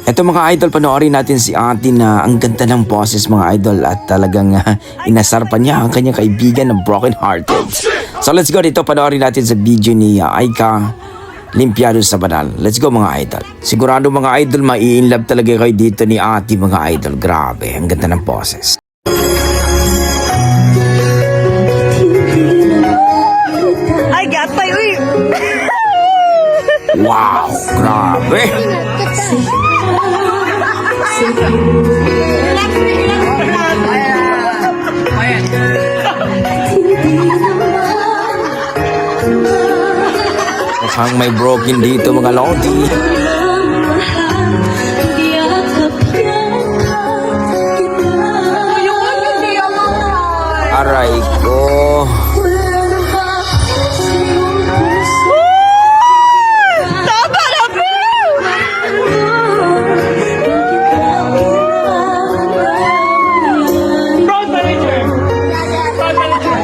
Eto mga idol, panoorin natin si ate na ang ganda ng boses mga idol at talagang inasar pa niya ang kanyang kaibigan na broken hearted. So let's go dito, panoorin natin sa video ni Aika Limpiado sa Banal. Let's go mga idol. Sigurado mga idol, mai-inlove talaga kayo dito ni ate mga idol. Grabe, ang ganda ng boses. Ay, gatay, uy! Wow, grabe! Mukhang may broken dito mga lodi. Aray ko. Tama na, Road manager! Road manager!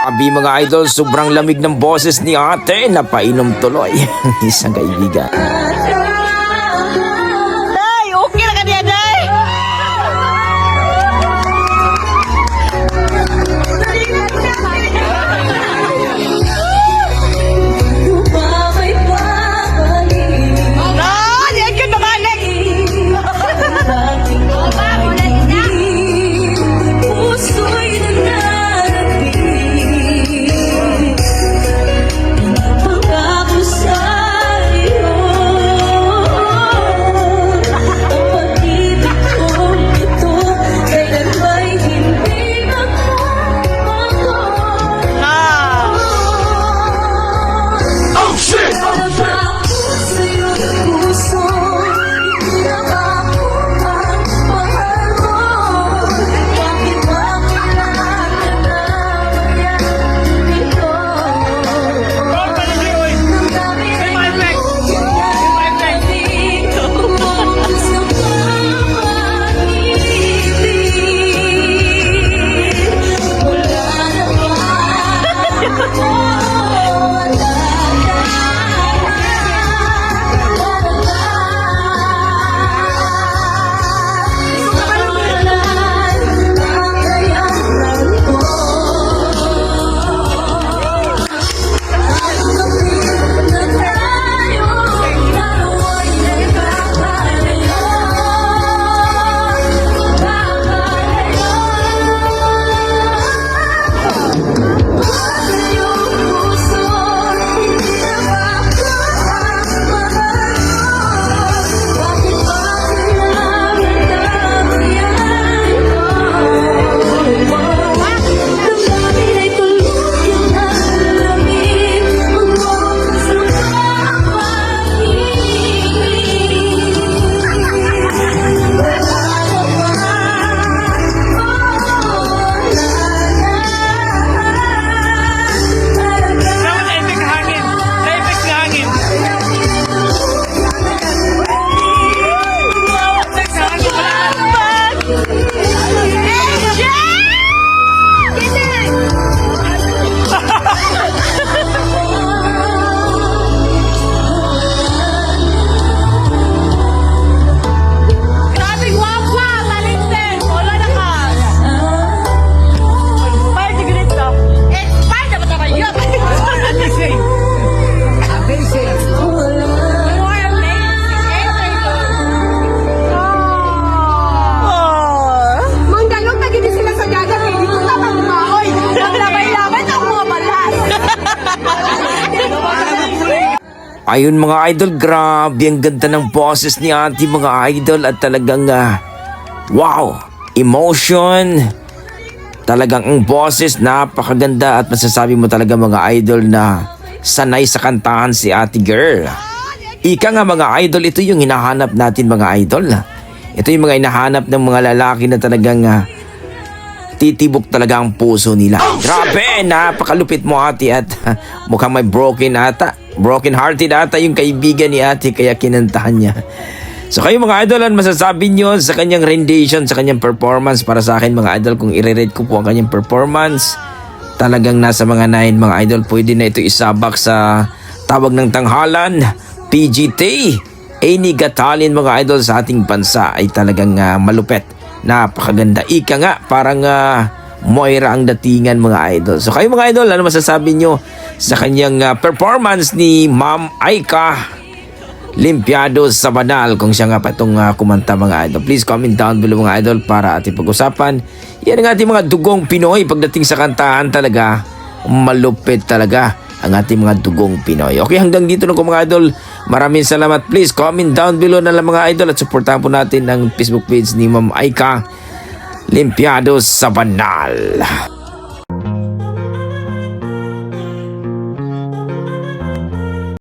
Abi mga idol, sobrang lamig ng boses ni ate, napainom tuloy ang isang kaibigan. Day, okay na ka niya, Day! Ah, yan ka nabalik! Road manager, oy! May my back! Naipik hangin! Naipik na hangin! Naipik na hangin pala! Grabe guwapa! Talented! Wala na ka! Fire degree to. Expired na ba tayo? Amazing! Amazing! Manggalong na gini sila sa dagat kay dito na pagmaoy. Labay-labay na mga balas. Ayun mga idol, grabe ang ganda ng boses ni ate mga idol at talagang wow, emotion. Talagang ang boses napakaganda at masasabi mo talaga mga idol na sanay sa kantahan si ate girl. Ika nga mga idol, ito yung hinahanap natin mga idol. Ito yung mga hinahanap ng mga lalaki na talagang titibok talaga ang puso nila. Grabe, napakalupit mo ate at mukhang may broken hearted ata yung kaibigan ni ate kaya kinantahan niya. So kayo mga idol, ano masasabi nyo sa kanyang rendition, sa kanyang performance? Para sa akin mga idol, kung i-rate ko po ang kanyang performance, Talagang nasa mga 9 mga idol. Pwede na ito isabak sa tawag ng tanghalan, PGT. Any gatalin mga idol sa ating bansa ay talagang malupet. Napakaganda. Ika nga, parang Moira ang datingan mga idol. So kayo mga idol, ano masasabi nyo sa kanyang performance ni Ma'am Aika Limpiado sa Banal, kung siya nga pa itong kumanta mga idol? Please comment down below mga idol para ating pag-usapan. Yan ang ating mga dugong Pinoy pagdating sa kantahan. Talaga malupit talaga ang ating mga dugong Pinoy. Okay, hanggang dito na ko mga idol. Maraming salamat. Please comment down below na lang mga idol at supportahan po natin ang Facebook page ni Ma'am Aika Limpiado sa Banal.